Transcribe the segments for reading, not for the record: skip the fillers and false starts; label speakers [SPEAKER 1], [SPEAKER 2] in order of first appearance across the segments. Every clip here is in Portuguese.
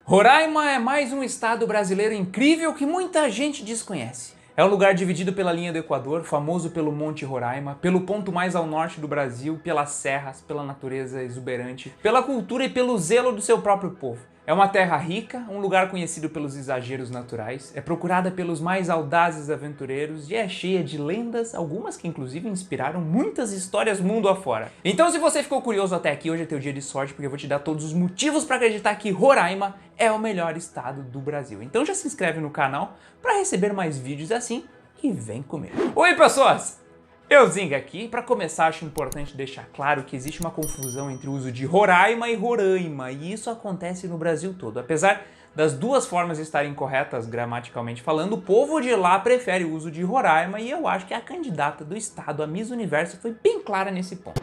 [SPEAKER 1] Roraima é mais um estado brasileiro incrível que muita gente desconhece. É um lugar dividido pela linha do Equador, famoso pelo Monte Roraima, pelo ponto mais ao norte do Brasil, pelas serras, pela natureza exuberante, pela cultura e pelo zelo do seu próprio povo. É uma terra rica, um lugar conhecido pelos exageros naturais, é procurada pelos mais audazes aventureiros e é cheia de lendas, algumas que inclusive inspiraram muitas histórias mundo afora. Então se você ficou curioso até aqui, hoje é teu dia de sorte porque eu vou te dar todos os motivos para acreditar que Roraima é o melhor estado do Brasil. Então já se inscreve no canal para receber mais vídeos assim e vem comigo. Oi pessoas! Eu Zinga aqui. Para começar, acho importante deixar claro que existe uma confusão entre o uso de Roraima e Roraima, e isso acontece no Brasil todo. Apesar das duas formas estarem corretas gramaticalmente falando, o povo de lá prefere o uso de Roraima e eu acho que a candidata do estado, a Miss Universo, foi bem clara nesse ponto.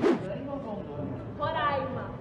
[SPEAKER 2] Roraima.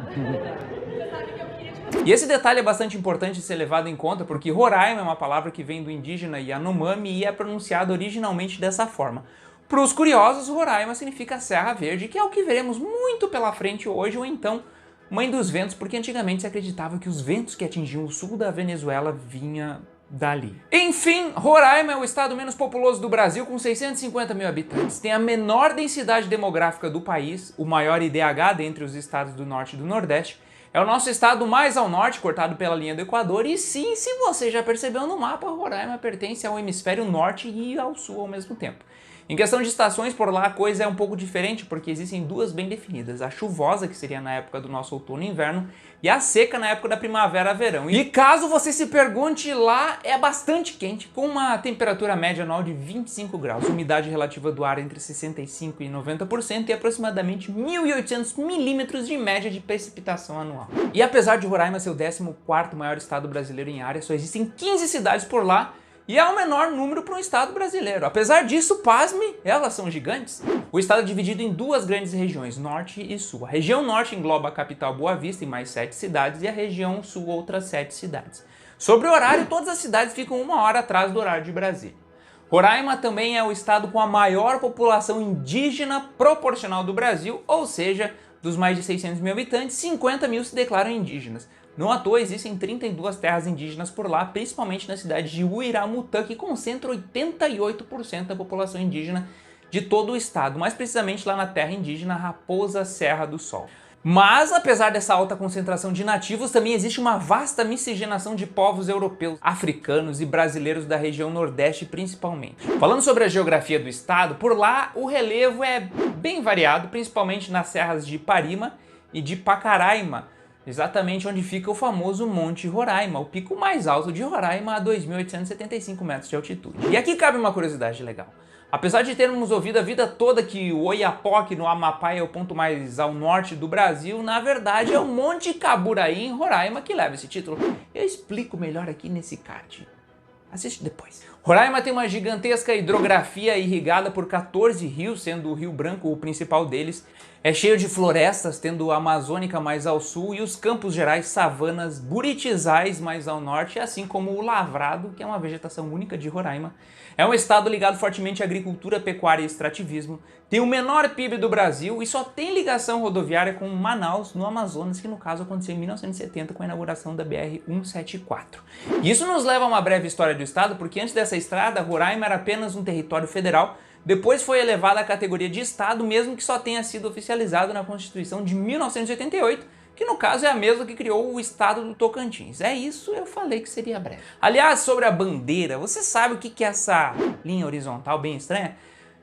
[SPEAKER 2] Você sabe que eu queria te...
[SPEAKER 1] E esse detalhe é bastante importante ser levado em conta porque Roraima é uma palavra que vem do indígena Yanomami e é pronunciada originalmente dessa forma. Para os curiosos, Roraima significa Serra Verde, que é o que veremos muito pela frente hoje, ou então Mãe dos Ventos, porque antigamente se acreditava que os ventos que atingiam o sul da Venezuela vinham dali. Enfim, Roraima é o estado menos populoso do Brasil, com 650 mil habitantes. Tem a menor densidade demográfica do país, o maior IDH dentre os estados do norte e do nordeste. É o nosso estado mais ao norte, cortado pela linha do Equador, e sim, se você já percebeu no mapa, Roraima pertence ao hemisfério norte e ao sul ao mesmo tempo. Em questão de estações, por lá a coisa é um pouco diferente, porque existem duas bem definidas, a chuvosa, que seria na época do nosso outono e inverno, e a seca na época da primavera-verão. E caso você se pergunte, lá é bastante quente, com uma temperatura média anual de 25 graus, umidade relativa do ar entre 65% e 90% e aproximadamente 1.800 milímetros de média de precipitação anual. E apesar de Roraima ser o 14º maior estado brasileiro em área, só existem 15 cidades por lá, e é o menor número para um estado brasileiro. Apesar disso, pasme, elas são gigantes. O estado é dividido em duas grandes regiões, norte e sul. A região norte engloba a capital Boa Vista e mais 7 cidades, e a região sul outras 7 cidades. Sobre o horário, todas as cidades ficam 1 hora atrás do horário de Brasília. Roraima também é o estado com a maior população indígena proporcional do Brasil, ou seja, dos mais de 600 mil habitantes, 50 mil se declaram indígenas. Não à toa existem 32 terras indígenas por lá, principalmente na cidade de Uiramutã, que concentra 88% da população indígena de todo o estado, mais precisamente lá na terra indígena Raposa Serra do Sol. Mas, apesar dessa alta concentração de nativos, também existe uma vasta miscigenação de povos europeus, africanos e brasileiros da região Nordeste principalmente. Falando sobre a geografia do estado, por lá o relevo é bem variado, principalmente nas serras de Parima e de Pacaraima, exatamente onde fica o famoso Monte Roraima, o pico mais alto de Roraima a 2.875 metros de altitude. E aqui cabe uma curiosidade legal. Apesar de termos ouvido a vida toda que o Oiapoque no Amapá é o ponto mais ao norte do Brasil, na verdade é o Monte Caburaí em Roraima que leva esse título. Eu explico melhor aqui nesse card. Assiste depois. Roraima tem uma gigantesca hidrografia irrigada por 14 rios, sendo o Rio Branco o principal deles. É cheio de florestas, tendo a Amazônica mais ao sul e os Campos Gerais, savanas, buritizais mais ao norte, assim como o lavrado, que é uma vegetação única de Roraima. É um estado ligado fortemente à agricultura, pecuária e extrativismo. Tem o menor PIB do Brasil e só tem ligação rodoviária com Manaus, no Amazonas, que no caso aconteceu em 1970 com a inauguração da BR-174. Isso nos leva a uma breve história do estado, porque antes dessa estrada, Roraima era apenas um território federal. Depois foi elevado à categoria de estado, mesmo que só tenha sido oficializado na Constituição de 1988, que no caso é a mesma que criou o estado do Tocantins. É isso, eu falei que seria breve. Aliás, sobre a bandeira, você sabe o que é essa linha horizontal bem estranha?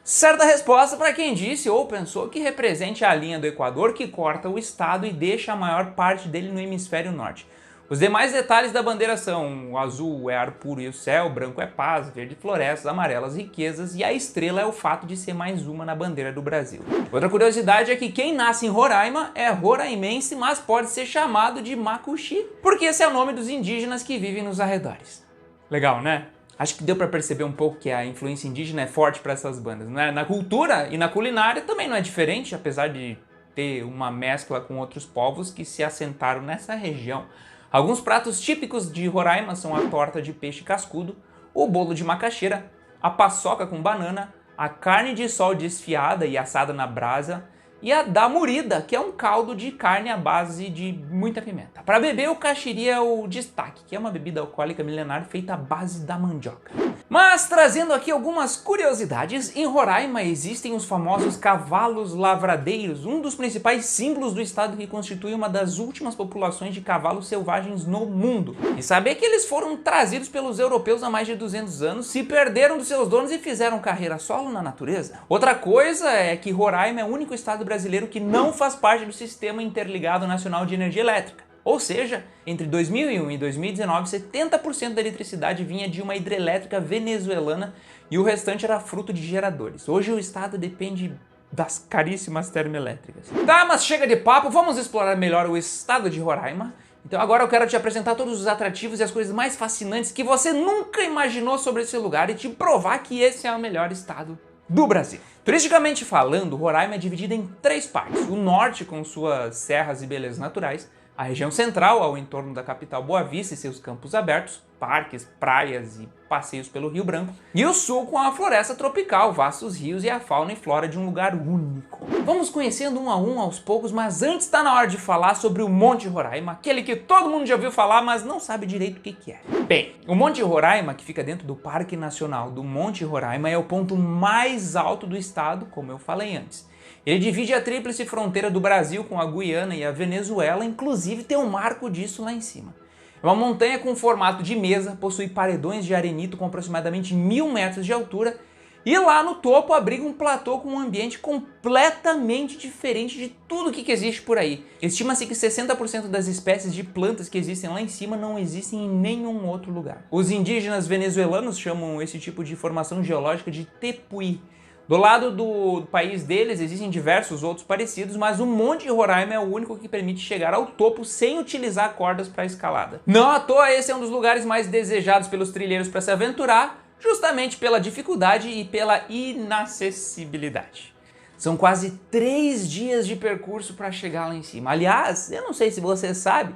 [SPEAKER 1] Certa resposta para quem disse ou pensou que represente a linha do Equador que corta o estado e deixa a maior parte dele no hemisfério norte. Os demais detalhes da bandeira são: o azul é ar puro e o céu, o branco é paz, verde florestas, amarelas riquezas e a estrela é o fato de ser mais uma na bandeira do Brasil. Outra curiosidade é que quem nasce em Roraima é roraimense, mas pode ser chamado de Macuxi, porque esse é o nome dos indígenas que vivem nos arredores. Legal, né? Acho que deu para perceber um pouco que a influência indígena é forte para essas bandas, né? Na cultura e na culinária também não é diferente, apesar de ter uma mescla com outros povos que se assentaram nessa região. Alguns pratos típicos de Roraima são a torta de peixe cascudo, o bolo de macaxeira, a paçoca com banana, a carne de sol desfiada e assada na brasa e a damurida, que é um caldo de carne à base de muita pimenta. Para beber, o caxiri é o destaque, que é uma bebida alcoólica milenar feita à base da mandioca. Mas trazendo aqui algumas curiosidades, em Roraima existem os famosos cavalos lavradeiros, um dos principais símbolos do estado que constitui uma das últimas populações de cavalos selvagens no mundo. E saber que eles foram trazidos pelos europeus há mais de 200 anos, se perderam dos seus donos e fizeram carreira solo na natureza. Outra coisa é que Roraima é o único estado brasileiro que não faz parte do Sistema Interligado Nacional de Energia Elétrica. Ou seja, entre 2001 e 2019, 70% da eletricidade vinha de uma hidrelétrica venezuelana e o restante era fruto de geradores. Hoje o estado depende das caríssimas termoelétricas. Tá, mas chega de papo, vamos explorar melhor o estado de Roraima. Então agora eu quero te apresentar todos os atrativos e as coisas mais fascinantes que você nunca imaginou sobre esse lugar e te provar que esse é o melhor estado do Brasil. Turisticamente falando, Roraima é dividida em 3 partes. O norte, com suas serras e belezas naturais, a região central, ao entorno da capital Boa Vista e seus campos abertos, parques, praias e passeios pelo Rio Branco, e o sul com a floresta tropical, vastos rios e a fauna e flora de um lugar único. Vamos conhecendo um a um aos poucos, mas antes está na hora de falar sobre o Monte Roraima, aquele que todo mundo já ouviu falar, mas não sabe direito o que é. Bem, o Monte Roraima, que fica dentro do Parque Nacional do Monte Roraima, é o ponto mais alto do estado, como eu falei antes. Ele divide a tríplice fronteira do Brasil com a Guiana e a Venezuela, inclusive tem um marco disso lá em cima. É uma montanha com formato de mesa, possui paredões de arenito com aproximadamente 1000 metros de altura e lá no topo abriga um platô com um ambiente completamente diferente de tudo que existe por aí. Estima-se que 60% das espécies de plantas que existem lá em cima não existem em nenhum outro lugar. Os indígenas venezuelanos chamam esse tipo de formação geológica de tepuí. Do lado do país deles existem diversos outros parecidos, mas o Monte Roraima é o único que permite chegar ao topo sem utilizar cordas para escalada. Não à toa, esse é um dos lugares mais desejados pelos trilheiros para se aventurar, justamente pela dificuldade e pela inacessibilidade. São quase 3 dias de percurso para chegar lá em cima. Aliás, eu não sei se você sabe,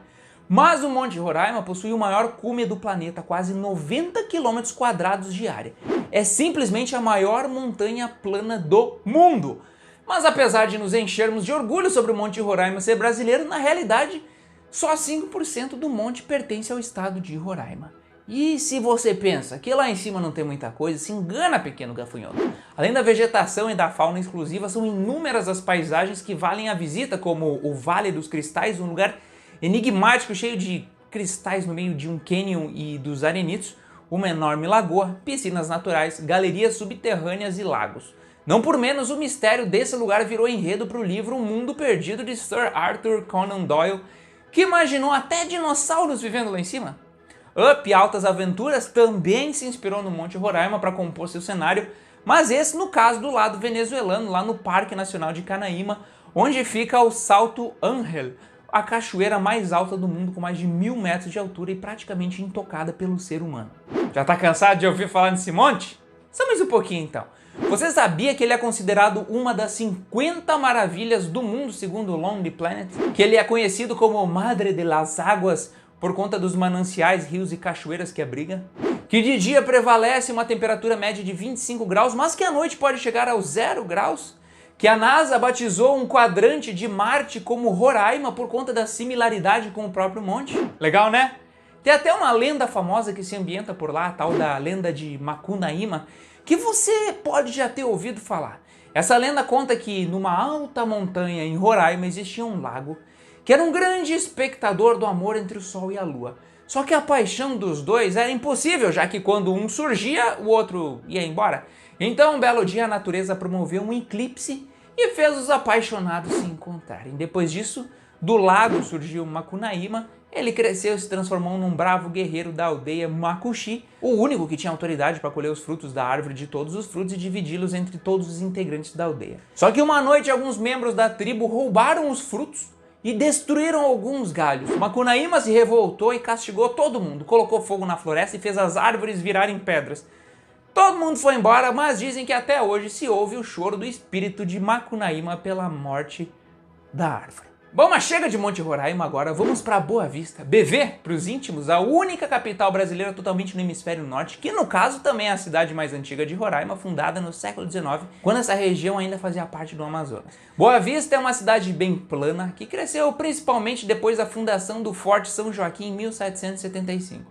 [SPEAKER 1] mas o Monte Roraima possui o maior cume do planeta, quase 90 km² de área. É simplesmente a maior montanha plana do mundo. Mas apesar de nos enchermos de orgulho sobre o Monte Roraima ser brasileiro, na realidade, só 5% do monte pertence ao estado de Roraima. E se você pensa que lá em cima não tem muita coisa, se engana, pequeno gafanhoto. Além da vegetação e da fauna exclusiva, são inúmeras as paisagens que valem a visita, como o Vale dos Cristais, um lugar enigmático cheio de cristais no meio de um cânion e dos arenitos, uma enorme lagoa, piscinas naturais, galerias subterrâneas e lagos. Não por menos, o mistério desse lugar virou enredo para o livro O Mundo Perdido de Sir Arthur Conan Doyle, que imaginou até dinossauros vivendo lá em cima. Up, Altas Aventuras, também se inspirou no Monte Roraima para compor seu cenário, mas esse no caso do lado venezuelano, lá no Parque Nacional de Canaima, onde fica o Salto Ángel, a cachoeira mais alta do mundo com mais de 1000 metros de altura e praticamente intocada pelo ser humano. Já tá cansado de ouvir falar nesse monte? Só mais um pouquinho então. Você sabia que ele é considerado uma das 50 maravilhas do mundo segundo o Lonely Planet? Que ele é conhecido como Madre de las Águas por conta dos mananciais, rios e cachoeiras que abriga? Que de dia prevalece uma temperatura média de 25 graus, mas que à noite pode chegar aos 0 graus? Que a NASA batizou um quadrante de Marte como Roraima por conta da similaridade com o próprio monte? Legal, né? Tem até uma lenda famosa que se ambienta por lá, a tal da lenda de Macunaíma, que você pode já ter ouvido falar. Essa lenda conta que numa alta montanha em Roraima existia um lago que era um grande espectador do amor entre o Sol e a Lua. Só que a paixão dos dois era impossível, já que quando um surgia, o outro ia embora. Então, um belo dia, a natureza promoveu um eclipse e fez os apaixonados se encontrarem. Depois disso, do lago surgiu Macunaíma, ele cresceu e se transformou num bravo guerreiro da aldeia Macuxi, o único que tinha autoridade para colher os frutos da árvore de todos os frutos e dividi-los entre todos os integrantes da aldeia. Só que uma noite, alguns membros da tribo roubaram os frutos e destruíram alguns galhos. Macunaíma se revoltou e castigou todo mundo, colocou fogo na floresta e fez as árvores virarem pedras. Todo mundo foi embora, mas dizem que até hoje se ouve o choro do espírito de Macunaíma pela morte da árvore. Bom, mas chega de Monte Roraima agora, vamos para Boa Vista. BV, para os íntimos, a única capital brasileira totalmente no hemisfério norte, que no caso também é a cidade mais antiga de Roraima, fundada no século XIX, quando essa região ainda fazia parte do Amazonas. Boa Vista é uma cidade bem plana, que cresceu principalmente depois da fundação do Forte São Joaquim em 1775.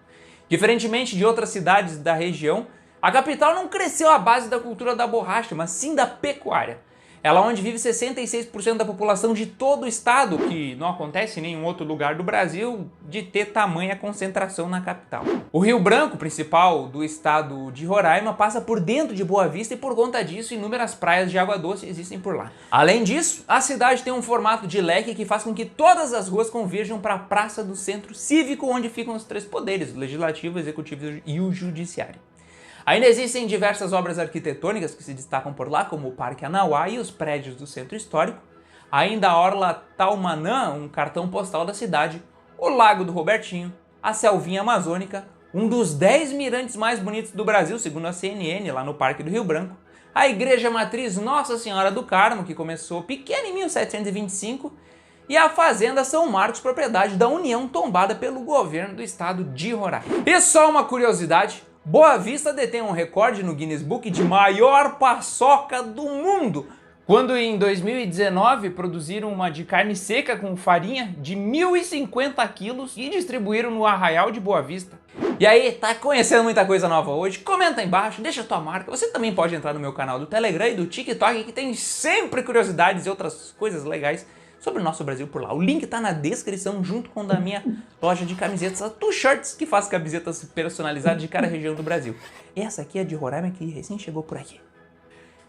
[SPEAKER 1] Diferentemente de outras cidades da região, a capital não cresceu à base da cultura da borracha, mas sim da pecuária. Ela é onde vive 66% da população de todo o estado, que não acontece em nenhum outro lugar do Brasil de ter tamanha concentração na capital. O Rio Branco, principal do estado de Roraima, passa por dentro de Boa Vista e por conta disso inúmeras praias de água doce existem por lá. Além disso, a cidade tem um formato de leque que faz com que todas as ruas converjam para a Praça do Centro Cívico, onde ficam os três poderes, o Legislativo, o Executivo e o Judiciário. Ainda existem diversas obras arquitetônicas que se destacam por lá, como o Parque Anauá e os prédios do Centro Histórico, ainda a Orla Taumanã, um cartão postal da cidade, o Lago do Robertinho, a Selvinha Amazônica, um dos 10 mirantes mais bonitos do Brasil, segundo a CNN, lá no Parque do Rio Branco, a Igreja Matriz Nossa Senhora do Carmo, que começou pequena em 1725, e a Fazenda São Marcos, propriedade da União, tombada pelo governo do estado de Roraima. E só uma curiosidade, Boa Vista detém um recorde no Guinness Book de maior paçoca do mundo, quando em 2019 produziram uma de carne seca com farinha de 1.050 quilos e distribuíram no Arraial de Boa Vista. E aí, tá conhecendo muita coisa nova hoje? Comenta aí embaixo, deixa a tua marca. Você também pode entrar no meu canal do Telegram e do TikTok, que tem sempre curiosidades e outras coisas legais sobre o nosso Brasil por lá. O link tá na descrição, junto com o da minha loja de camisetas, a Two Shirts, que faz camisetas personalizadas de cada região do Brasil. Essa aqui é de Roraima, que recém chegou por aqui.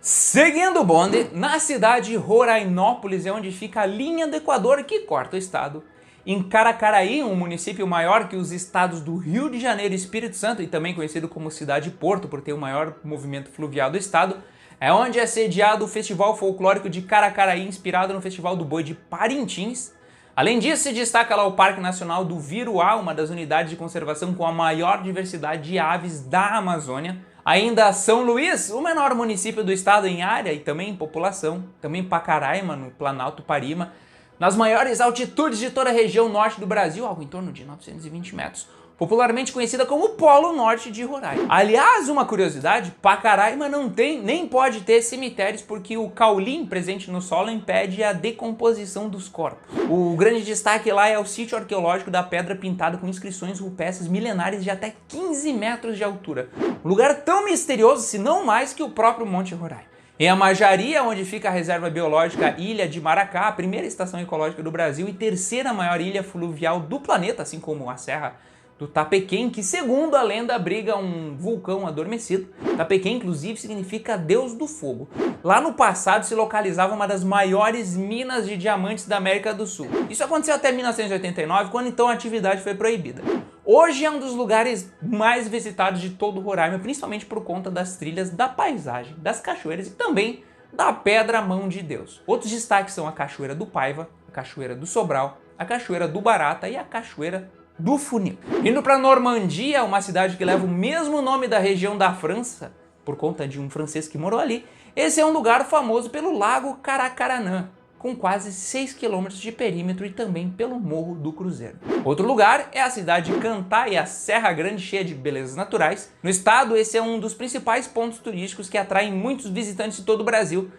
[SPEAKER 1] Seguindo o bonde, na cidade de Rorainópolis é onde fica a linha do Equador que corta o estado. Em Caracaraí, um município maior que os estados do Rio de Janeiro e Espírito Santo, e também conhecido como Cidade Porto, por ter o maior movimento fluvial do estado, é onde é sediado o Festival Folclórico de Caracaraí, inspirado no Festival do Boi de Parintins. Além disso, se destaca lá o Parque Nacional do Viruá, uma das unidades de conservação com a maior diversidade de aves da Amazônia. Ainda São Luís, o menor município do estado em área e também em população. Também Pacaraima, no Planalto Parima, nas maiores altitudes de toda a região norte do Brasil, algo em torno de 920 metros. Popularmente conhecida como Polo Norte de Roraima. Aliás, uma curiosidade, Pacaraima não tem nem pode ter cemitérios porque o caulim presente no solo impede a decomposição dos corpos. O grande destaque lá é o sítio arqueológico da Pedra Pintada com inscrições rupestres milenares de até 15 metros de altura. Um lugar tão misterioso, se não mais, que o próprio Monte Roraima. Em Amajaria, onde fica a reserva biológica Ilha de Maracá, a primeira estação ecológica do Brasil e terceira maior ilha fluvial do planeta, assim como a Serra do Tapequém, que segundo a lenda abriga um vulcão adormecido. Tapequém, inclusive, significa Deus do Fogo. Lá no passado se localizava uma das maiores minas de diamantes da América do Sul. Isso aconteceu até 1989, quando então a atividade foi proibida. Hoje é um dos lugares mais visitados de todo o Roraima, principalmente por conta das trilhas, da paisagem, das cachoeiras e também da Pedra Mão de Deus. Outros destaques são a Cachoeira do Paiva, a Cachoeira do Sobral, a Cachoeira do Barata e a Cachoeira do Funil. Indo para Normandia, uma cidade que leva o mesmo nome da região da França, por conta de um francês que morou ali, esse é um lugar famoso pelo Lago Caracaranã, com quase 6 km de perímetro e também pelo Morro do Cruzeiro. Outro lugar é a cidade de Cantá e a Serra Grande, cheia de belezas naturais. No estado, esse é um dos principais pontos turísticos que atraem muitos visitantes de todo o Brasil,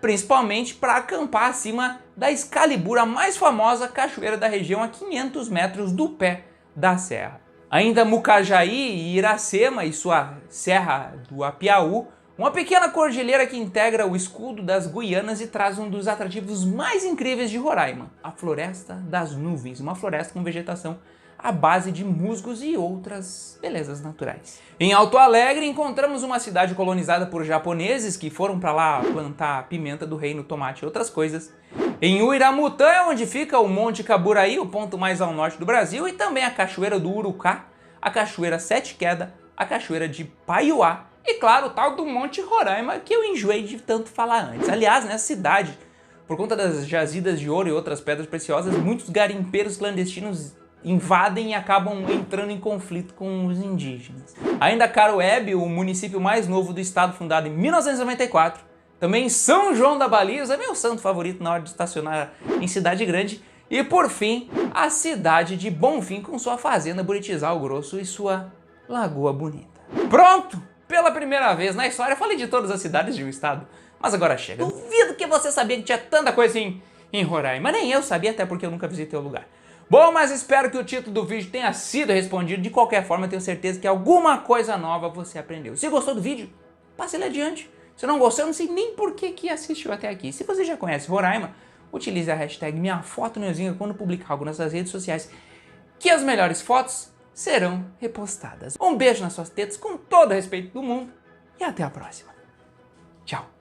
[SPEAKER 1] principalmente para acampar acima da Excalibur, a mais famosa cachoeira da região, a 500 metros do pé da serra. Ainda Mucajaí e Iracema e sua Serra do Apiaú, uma pequena cordilheira que integra o escudo das Guianas e traz um dos atrativos mais incríveis de Roraima, a Floresta das Nuvens, uma floresta com vegetação à base de musgos e outras belezas naturais. Em Alto Alegre encontramos uma cidade colonizada por japoneses que foram para lá plantar pimenta do reino, tomate e outras coisas. Em Uiramutã é onde fica o Monte Caburaí, o ponto mais ao norte do Brasil, e também a Cachoeira do Urucá, a Cachoeira Sete Quedas, a Cachoeira de Paiuá e, claro, o tal do Monte Roraima, que eu enjoei de tanto falar antes. Aliás, nessa cidade, por conta das jazidas de ouro e outras pedras preciosas, muitos garimpeiros clandestinos invadem e acabam entrando em conflito com os indígenas. Ainda Caroebe, o município mais novo do estado, fundado em 1994, Também São João da Baliza, meu santo favorito na hora de estacionar em cidade grande. E por fim, a cidade de Bonfim com sua fazenda Buritizal Grosso e sua Lagoa Bonita. Pronto! Pela primeira vez na história, eu falei de todas as cidades de um estado. Mas agora chega. Duvido que você sabia que tinha tanta coisa em Roraima. Nem eu sabia, até porque eu nunca visitei o lugar. Bom, mas espero que o título do vídeo tenha sido respondido. De qualquer forma, eu tenho certeza que alguma coisa nova você aprendeu. Se gostou do vídeo, passe ele adiante. Se não gostou, eu não sei nem por que assistiu até aqui. Se você já conhece Roraima, utilize a hashtag #MinhaFotoNeuzinha quando publicar algo nessas redes sociais, que as melhores fotos serão repostadas. Um beijo nas suas tetas com todo o respeito do mundo e até a próxima. Tchau.